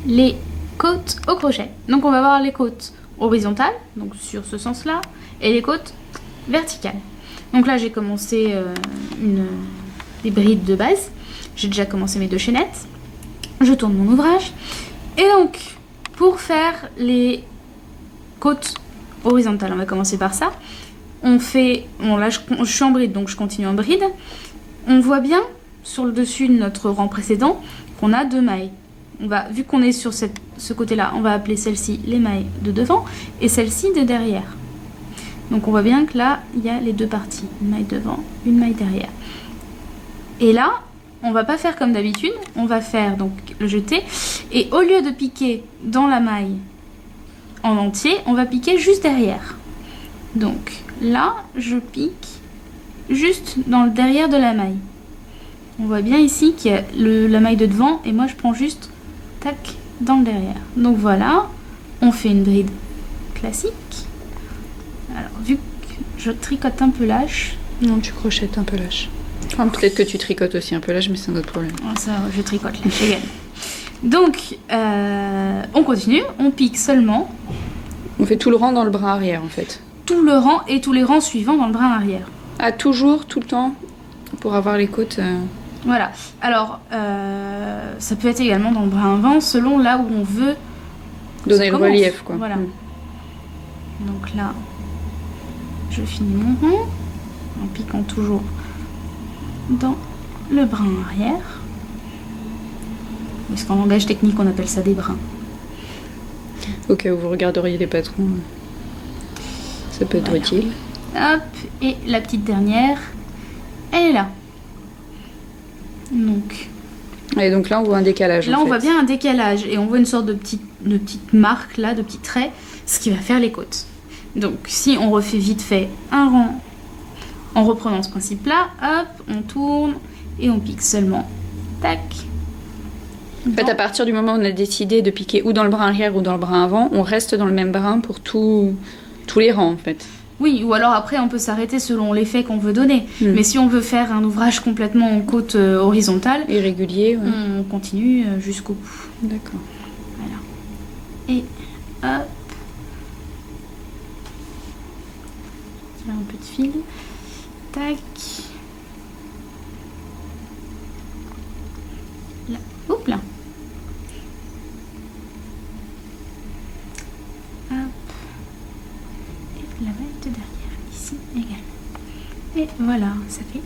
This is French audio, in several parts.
les côtes au crochet. Donc on va avoir les côtes horizontales, donc sur ce sens-là, et les côtes verticales. Donc là j'ai commencé des brides de base. J'ai déjà commencé mes 2 chaînettes. Je tourne mon ouvrage. Et donc, pour faire les côtes horizontales, on va commencer par ça. On fait... Bon là je suis en bride, donc je continue en bride. On voit bien sur le dessus de notre rang précédent qu'on a 2 mailles. Vu qu'on est sur ce côté-là, on va appeler celle-ci les mailles de devant et celle-ci de derrière. Donc on voit bien que là, il y a les 2 parties. Une maille devant, une maille derrière. Et là, on va pas faire comme d'habitude. On va faire donc le jeté. Et au lieu de piquer dans la maille en entier, on va piquer juste derrière. Donc là, je pique juste dans le derrière de la maille. On voit bien ici qu'il y a la maille de devant et moi je prends juste tac dans le derrière. Donc voilà, on fait une bride classique. Alors vu que je tricote un peu lâche. Non, tu crochettes un peu lâche. Enfin, peut-être que tu tricotes aussi un peu lâche, mais c'est un autre problème. Ça, je tricote lâche, égal. Donc, on continue, on pique seulement. On fait tout le rang dans le brin arrière en fait. Tout le rang et tous les rangs suivants dans le brin arrière. Ah, toujours, tout le temps, pour avoir les côtes. Voilà. Alors, ça peut être également dans le brin avant, selon là où on veut donner le relief, quoi. Voilà. Donc là, je finis mon rang en piquant toujours dans le brin arrière. Parce qu'en langage technique, on appelle ça des brins. Au cas où vous regarderiez les patrons, ça peut être utile. Hop, et la petite dernière, elle est là. Donc là, on voit un décalage. Là, on voit bien un décalage et on voit une sorte de petite marque là, de petits traits, ce qui va faire les côtes. Donc, si on refait vite fait un rang en reprenant ce principe-là, hop, on tourne et on pique seulement. Tac. En fait, à partir du moment où on a décidé de piquer ou dans le brin arrière ou dans le brin avant, on reste dans le même brin pour tous les rangs, en fait. Oui, ou alors après, on peut s'arrêter selon l'effet qu'on veut donner. Mais si on veut faire un ouvrage complètement en côte horizontale, irrégulier, on continue jusqu'au bout. D'accord. Voilà. Et hop. Là, un peu de fil. Tac. Là. Oups là. La maille de derrière, ici également. Et voilà, ça fait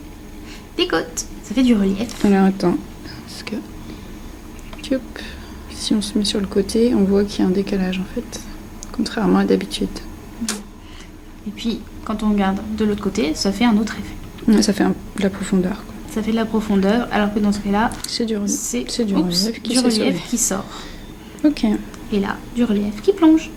des côtes, ça fait du relief. Alors attends, parce que si on se met sur le côté, on voit qu'il y a un décalage en fait, contrairement à d'habitude. Et puis, quand on regarde de l'autre côté, ça fait un autre effet. Ouais, ça fait de la profondeur, quoi. Ça fait de la profondeur, alors que dans ce cas-là, c'est du relief, relief qui sort. Ok. Et là, du relief qui plonge.